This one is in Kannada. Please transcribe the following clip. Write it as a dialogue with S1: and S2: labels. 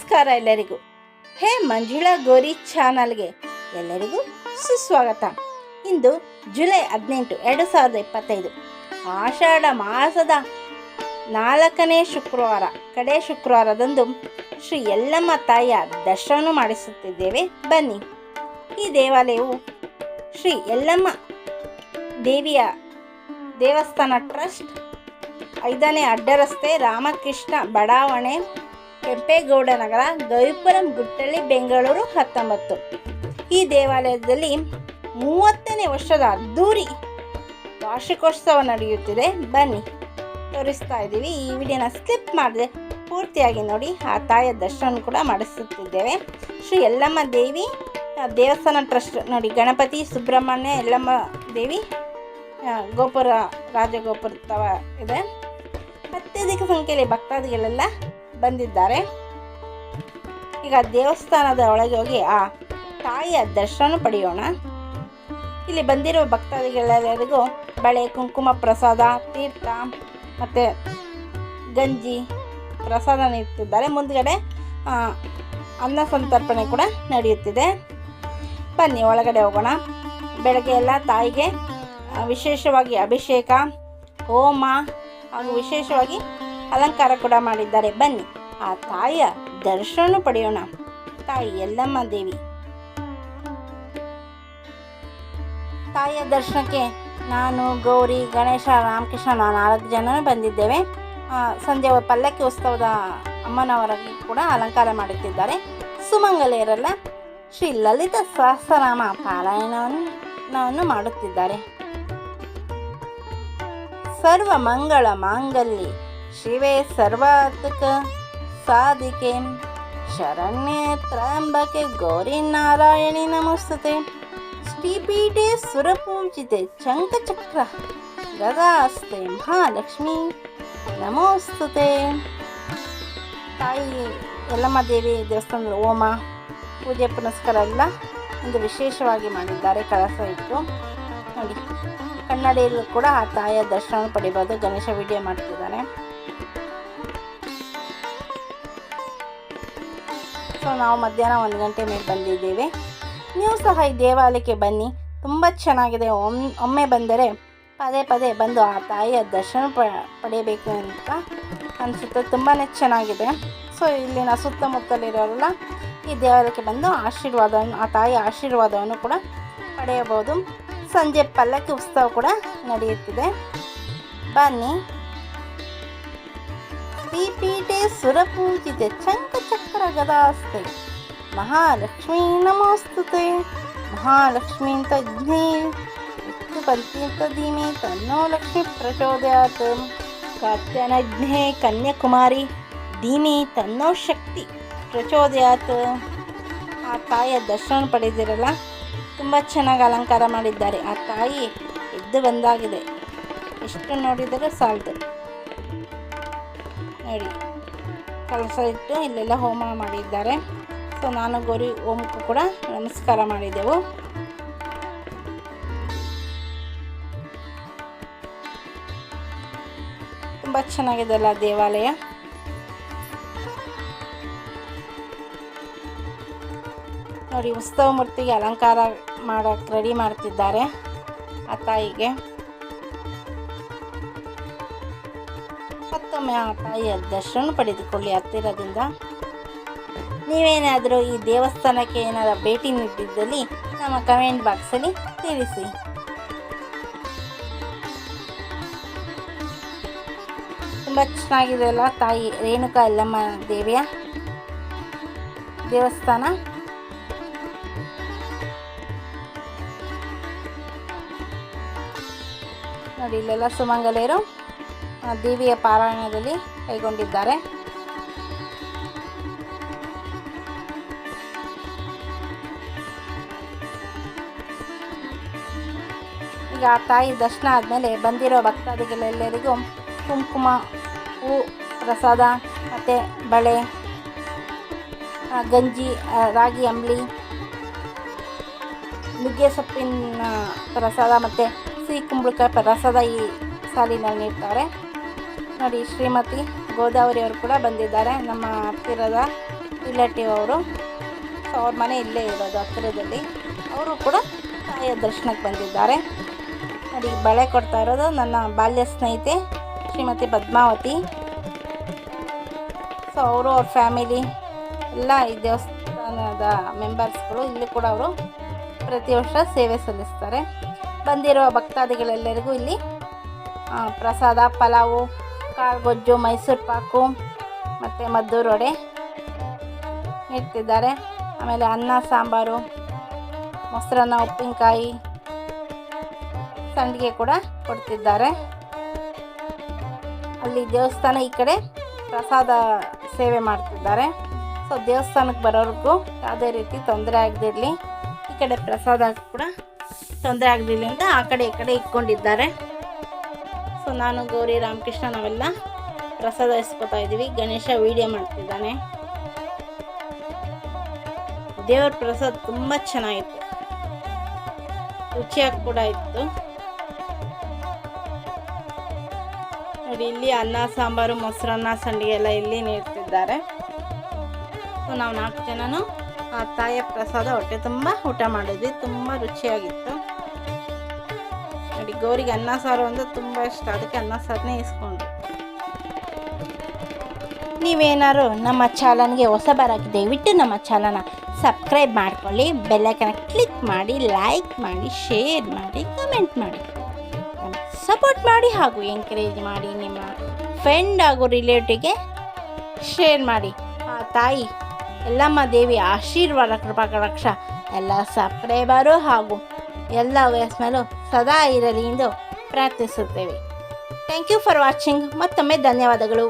S1: ನಮಸ್ಕಾರ ಎಲ್ಲರಿಗೂ. ಹೇ ಮಂಜುಳಾ ಗೌರಿ ಚಾನಲ್ಗೆ ಎಲ್ಲರಿಗೂ ಸುಸ್ವಾಗತ. ಇಂದು ಜುಲೈ 18, 2025 ಆಷಾಢ ಮಾಸದ 4ನೇ ಶುಕ್ರವಾರ, ಕಡೆ ಶುಕ್ರವಾರದಂದು ಶ್ರೀ ಯಲ್ಲಮ್ಮ ತಾಯಿಯ ದರ್ಶನ ಮಾಡಿಸುತ್ತಿದ್ದೇವೆ. ಬನ್ನಿ. ಈ ದೇವಾಲಯವು ಶ್ರೀ ಯಲ್ಲಮ್ಮ ದೇವಿಯ ದೇವಸ್ಥಾನ ಟ್ರಸ್ಟ್, 5ನೇ ಅಡ್ಡರಸ್ತೆ, ರಾಮಕೃಷ್ಣ ಬಡಾವಣೆ, ಕೆಂಪೇಗೌಡ ನಗರ, ಗವಿಪುರಂ ಗುಟ್ಟಳ್ಳಿ, ಬೆಂಗಳೂರು 19. ಈ ದೇವಾಲಯದಲ್ಲಿ 30ನೇ ವರ್ಷದ ಅದ್ದೂರಿ ವಾರ್ಷಿಕೋತ್ಸವ ನಡೆಯುತ್ತಿದೆ. ಬನ್ನಿ, ತೋರಿಸ್ತಾ ಇದ್ದೀವಿ. ಈ ವಿಡಿಯೋನ ಸ್ಕಿಪ್ ಮಾಡದೆ ಪೂರ್ತಿಯಾಗಿ ನೋಡಿ. ಆ ತಾಯಿಯ ದರ್ಶನ ಕೂಡ ಮಾಡಿಸುತ್ತಿದ್ದೇವೆ. ಶ್ರೀ ಯಲ್ಲಮ್ಮ ದೇವಿ ದೇವಸ್ಥಾನ ಟ್ರಸ್ಟ್ ನೋಡಿ. ಗಣಪತಿ, ಸುಬ್ರಹ್ಮಣ್ಯ, ಯಲ್ಲಮ್ಮ ದೇವಿ ಗೋಪುರ, ರಾಜಗೋಪುರ ಇದೆ. ಅತ್ಯಧಿಕ ಸಂಖ್ಯೆಯಲ್ಲಿ ಭಕ್ತಾದಿಗಳೆಲ್ಲ ಬಂದಿದ್ದಾರೆ. ಈಗ ದೇವಸ್ಥಾನದ ಒಳಗೆ ಹೋಗಿ ಆ ತಾಯಿಯ ದರ್ಶನ ಪಡೆಯೋಣ. ಇಲ್ಲಿ ಬಂದಿರುವ ಭಕ್ತಾದಿಗಳೆಲ್ಲರಿಗೂ ಬಳೆ, ಕುಂಕುಮ, ಪ್ರಸಾದ, ತೀರ್ಥ ಮತ್ತು ಗಂಜಿ ಪ್ರಸಾದ ನೀಡುತ್ತಿದ್ದಾರೆ. ಮುಂದ್ಗಡೆ ಅನ್ನ ಸಂತರ್ಪಣೆ ಕೂಡ ನಡೆಯುತ್ತಿದೆ. ಬನ್ನಿ ಒಳಗಡೆ ಹೋಗೋಣ. ಬೆಳಗ್ಗೆ ಎಲ್ಲ ತಾಯಿಗೆ ವಿಶೇಷವಾಗಿ ಅಭಿಷೇಕ, ಹೋಮ ಹಾಗೂ ವಿಶೇಷವಾಗಿ ಅಲಂಕಾರ ಕೂಡ ಮಾಡಿದ್ದಾರೆ. ಬನ್ನಿ ಆ ತಾಯಿಯ ದರ್ಶನ ಪಡೆಯೋಣ. ತಾಯಿ ಯಲ್ಲಮ್ಮ ದೇವಿ ತಾಯಿಯ ದರ್ಶನಕ್ಕೆ ನಾನು, ಗೌರಿ, ಗಣೇಶ, ರಾಮಕೃಷ್ಣ 4 ಜನ ಬಂದಿದ್ದೇವೆ. ಸಂಜೆ ಪಲ್ಲಕ್ಕಿ ಉತ್ಸವದ ಅಮ್ಮನವರಿಗೆ ಕೂಡ ಅಲಂಕಾರ ಮಾಡುತ್ತಿದ್ದಾರೆ. ಸುಮಂಗಲೆಯರೆಲ್ಲ ಶ್ರೀ ಲಲಿತ ಸಹಸ್ರನಾಮ ಪಾರಾಯಣವನ್ನು ಮಾಡುತ್ತಿದ್ದಾರೆ. ಸರ್ವ ಮಂಗಳ ಮಾಂಗಲ್ಯ ಶಿವೆ ಸರ್ವಾತ್ಮಕ ಸಾಧಿಕೆ ಶರಣ್ಯೆ ತ್ರ್ಯಂಬಕೆ ಗೌರಿ ನಾರಾಯಣಿ ನಮಸ್ತುತೆ. ಶ್ರೀಪೀಠೆ ಸುರಪೂಜಿತೆ ಶಂಖಚಕ್ರ ಗದಾಸ್ತೆ ಮಹಾಲಕ್ಷ್ಮಿ ನಮೋಸ್ತುತೆ. ತಾಯಿ ಯಲ್ಲಮ್ಮ ದೇವಿ ದೇವಸ್ಥಾನದ ಹೋಮ, ಪೂಜೆ ಪುನಸ್ಕಾರ ಎಲ್ಲ ಒಂದು ವಿಶೇಷವಾಗಿ ಮಾಡಿದ್ದಾರೆ. ಕಳಸ ಇಟ್ಟು ನೋಡಿ. ಕನ್ನಡಿಯಲ್ಲೂ ಕೂಡ ಆ ತಾಯಿಯ ದರ್ಶನ ಪಡಿಬೋದು. ಗಣೇಶ ವಿಡಿಯೋ ಮಾಡ್ತಿದ್ದಾನೆ. ಸೊ ನಾವು ಮಧ್ಯಾಹ್ನ 1 ಗಂಟೆ ಮೇಲೆ ಬಂದಿದ್ದೇವೆ. ನೀವು ಸಹ ಈ ದೇವಾಲಯಕ್ಕೆ ಬನ್ನಿ, ತುಂಬ ಚೆನ್ನಾಗಿದೆ. ಒಮ್ಮೆ ಬಂದರೆ ಪದೇ ಪದೇ ಬಂದು ಆ ತಾಯಿಯ ದರ್ಶನ ಪಡೆಯಬೇಕು ಅಂತ ಅನಿಸುತ್ತೆ. ತುಂಬಾ ಚೆನ್ನಾಗಿದೆ. ಸೊ ಇಲ್ಲಿನ ಸುತ್ತಮುತ್ತಲಿರೋರೆಲ್ಲ ಈ ದೇವಾಲಯಕ್ಕೆ ಬಂದು ಆ ತಾಯಿಯ ಆಶೀರ್ವಾದವನ್ನು ಕೂಡ ಪಡೆಯಬಹುದು. ಸಂಜೆ ಪಲ್ಲಕ್ಕಿ ಉತ್ಸವ ಕೂಡ ನಡೆಯುತ್ತಿದೆ. ಬನ್ನಿ. ಶ್ರೀಪೀಠೆ ಸುರಪೂಜಿತೆ ಶಂಖಚಕ್ರ ಗದಾಸ್ತೆ ಮಹಾಲಕ್ಷ್ಮೀ ನಮೋಸ್ತುತೆ. ಮಹಾಲಕ್ಷ್ಮೀ ಅಂತ ಪಂಚಿ ಅಂತ ಧೀಮೆ ತನ್ನೋ ಲಕ್ಷ್ಮಿ ಪ್ರಚೋದಯಾತ್. ಕಾತ್ಯಾನಜ್ಞೆ ಕನ್ಯಾಕುಮಾರಿ ಧೀಮೆ ತನ್ನೋ ಶಕ್ತಿ ಪ್ರಚೋದಯಾತ್. ಆ ತಾಯಿಯ ದರ್ಶನ ಪಡೆದಿರಲ್ಲ, ತುಂಬ ಚೆನ್ನಾಗಿ ಅಲಂಕಾರ ಮಾಡಿದ್ದಾರೆ. ಆ ತಾಯಿ ಎದ್ದು ಬಂದಾಗಿದೆ. ಎಷ್ಟು ನೋಡಿದರೆ ಸಾಲದು ನೋಡಿ. ಕಲಶ ಇಟ್ಟು ಇಲ್ಲೆಲ್ಲ ಹೋಮ ಮಾಡಿದ್ದಾರೆ. ಸೊ ನಾನು ಗೌರಿ ಹೋಮಕ್ಕೂ ಕೂಡ ನಮಸ್ಕಾರ ಮಾಡಿದೆವು. ತುಂಬ ಚೆನ್ನಾಗಿದೆ ಅಲ್ಲ ದೇವಾಲಯ. ನೋಡಿ, ಉತ್ಸವ ಮೂರ್ತಿಗೆ ಅಲಂಕಾರ ಮಾಡೋಕ್ಕೆ ರೆಡಿ ಮಾಡ್ತಿದ್ದಾರೆ ಆ ತಾಯಿಗೆ. ಮತ್ತೊಮ್ಮೆ ಆ ತಾಯಿಯ ದರ್ಶನ ಪಡೆದುಕೊಳ್ಳಿ ಹತ್ತಿರದಿಂದ. ನೀವೇನಾದರೂ ಈ ದೇವಸ್ಥಾನಕ್ಕೆ ಏನಾದರೂ ಭೇಟಿ ನೀಡಿದ್ದಲ್ಲಿ ನಮ್ಮ ಕಮೆಂಟ್ ಬಾಕ್ಸಲ್ಲಿ ತಿಳಿಸಿ. ತುಂಬ ಚೆನ್ನಾಗಿದೆ ಅಲ್ಲ ತಾಯಿ ರೇಣುಕಾ ಯಲ್ಲಮ್ಮ ದೇವಿಯ ದೇವಸ್ಥಾನ. ನೋಡಿ, ಇಲ್ಲೆಲ್ಲ ಸುಮಂಗಲೆಯರು ದೇವಿಯ ಪಾರಾಯಣದಲ್ಲಿ ಕೈಗೊಂಡಿದ್ದಾರೆ. ಈಗ ಆ ತಾಯಿ ದರ್ಶನ ಆದಮೇಲೆ ಬಂದಿರೋ ಭಕ್ತಾದಿಗಳೆಲ್ಲರಿಗೂ ಕುಂಕುಮ, ಹೂ, ಪ್ರಸಾದ ಮತ್ತು ಬಳೆ, ಗಂಜಿ, ರಾಗಿ ಅಂಬ್ಲಿ, ನುಗ್ಗೆ ಸೊಪ್ಪಿನ ಪ್ರಸಾದ ಮತ್ತು ಸಿಹಿ ಕುಂಬಳಕಾಯಿ ಪ್ರಸಾದ ಈ ಸಾಲಿನಲ್ಲಿ ನೀಡ್ತಾರೆ. ನೋಡಿ, ಶ್ರೀಮತಿ ಗೋದಾವರಿ ಅವರು ಕೂಡ ಬಂದಿದ್ದಾರೆ. ನಮ್ಮ ಹತ್ತಿರದ ರಿಲೇಟಿವ್ ಅವರು. ಸೊ ಅವ್ರ ಮನೆ ಇಲ್ಲೇ ಇರೋದು ಹತ್ತಿರದಲ್ಲಿ. ಅವರು ಕೂಡ ತಾಯಿಯ ದರ್ಶನಕ್ಕೆ ಬಂದಿದ್ದಾರೆ. ನೋಡಿ, ಬಳೆ ಕೊಡ್ತಾ ಇರೋದು ನನ್ನ ಬಾಲ್ಯ ಸ್ನೇಹಿತೆ ಶ್ರೀಮತಿ ಪದ್ಮಾವತಿ. ಸೊ ಅವರು ಅವ್ರ ಫ್ಯಾಮಿಲಿ ಎಲ್ಲ ಈ ದೇವಸ್ಥಾನದ ಮೆಂಬರ್ಸ್ಗಳು. ಇಲ್ಲಿ ಕೂಡ ಅವರು ಪ್ರತಿ ವರ್ಷ ಸೇವೆ ಸಲ್ಲಿಸ್ತಾರೆ. ಬಂದಿರುವ ಭಕ್ತಾದಿಗಳೆಲ್ಲರಿಗೂ ಇಲ್ಲಿ ಪ್ರಸಾದ, ಪಲಾವು, ಕಾಳುಗೊಜ್ಜು, ಮೈಸೂರು ಪಾಕು ಮತ್ತು ಮದ್ದೂರು ವಡೆ ನೀಡ್ತಿದ್ದಾರೆ. ಆಮೇಲೆ ಅನ್ನ, ಸಾಂಬಾರು, ಮೊಸರನ್ನ, ಉಪ್ಪಿನಕಾಯಿ, ಸಂಡಿಗೆ ಕೂಡ ಕೊಡ್ತಿದ್ದಾರೆ. ಅಲ್ಲಿ ದೇವಸ್ಥಾನ ಈ ಕಡೆ ಪ್ರಸಾದ ಸೇವೆ ಮಾಡ್ತಿದ್ದಾರೆ. ಸೊ ದೇವಸ್ಥಾನಕ್ಕೆ ಬರೋರಿಗೂ ಯಾವುದೇ ರೀತಿ ತೊಂದರೆ ಆಗದಿರಲಿ, ಈ ಕಡೆ ಪ್ರಸಾದ ಕೂಡ ತೊಂದರೆ ಆಗದಿರಲಿ ಅಂತ ಆ ಕಡೆ ಈ ಕಡೆ ಇಟ್ಕೊಂಡಿದ್ದಾರೆ. ಸೊ ನಾನು, ಗೌರಿ, ರಾಮಕೃಷ್ಣ ನಾವೆಲ್ಲ ಪ್ರಸಾದ ಇಸ್ಕೊತಾ ಇದ್ದೀವಿ. ಗಣೇಶ ವಿಡಿಯೋ ಮಾಡ್ತಿದ್ದಾನೆ. ದೇವ್ರ ಪ್ರಸಾದ ತುಂಬ ಚೆನ್ನಾಗಿತ್ತು, ರುಚಿಯಾಗಿ ಕೂಡ ಇತ್ತು. ನೋಡಿ, ಇಲ್ಲಿ ಅನ್ನ, ಸಾಂಬಾರು, ಮೊಸರನ್ನ, ಸಂಡಿಗೆ ಎಲ್ಲ ಇಲ್ಲಿ ನೀಡ್ತಿದ್ದಾರೆ. ಸೊ ನಾವು 4 ಜನನೂ ಆ ತಾಯಿಯ ಪ್ರಸಾದ ಹೊಟ್ಟೆ ತುಂಬ ಊಟ ಮಾಡಿದ್ವಿ. ತುಂಬ ರುಚಿಯಾಗಿತ್ತು. ನೋಡಿ, ಗೌರಿಗೆ ಅನ್ನ ಸಾರು ಅಂದರೆ ತುಂಬ ಇಷ್ಟ, ಅದಕ್ಕೆ ಅನ್ನ ಸಾರನ್ನೇ ಇಸ್ಕೊಂಡ್ರು. ನೀವೇನಾದ್ರು ನಮ್ಮ ಚಾನಲ್ಗೆ ಹೊಸಬರಾಗಿ ದಯವಿಟ್ಟು ನಮ್ಮ ಚಾನಲ್ನ ಸಬ್ಸ್ಕ್ರೈಬ್ ಮಾಡ್ಕೊಳ್ಳಿ, ಬೆಲ್ಲೈಕನ್ನ ಕ್ಲಿಕ್ ಮಾಡಿ, ಲೈಕ್ ಮಾಡಿ, ಶೇರ್ ಮಾಡಿ, ಕಮೆಂಟ್ ಮಾಡಿ, ಸಪೋರ್ಟ್ ಮಾಡಿ ಹಾಗೂ ಎಂಕರೇಜ್ ಮಾಡಿ. ನಿಮ್ಮ ಫ್ರೆಂಡ್ ಹಾಗೂ ರಿಲೇಟಿವ್ಗೆ ಶೇರ್ ಮಾಡಿ. ಆ ತಾಯಿ ಎಲ್ಲಮ್ಮ ದೇವಿ ಆಶೀರ್ವಾದ, ಕೃಪಾ ಕಟಾಕ್ಷ ಎಲ್ಲ ಸಬ್ಸ್ಕ್ರೈಬರು ಹಾಗೂ ಎಲ್ಲ ವಯಸ್ಸು ಮೇಲೂ ಸದಾ ಇರಲಿ ಎಂದು ಪ್ರಾರ್ಥಿಸುತ್ತೇವೆ. Thank you for watching. ಮತ್ತೊಮ್ಮೆ ಧನ್ಯವಾದಗಳು.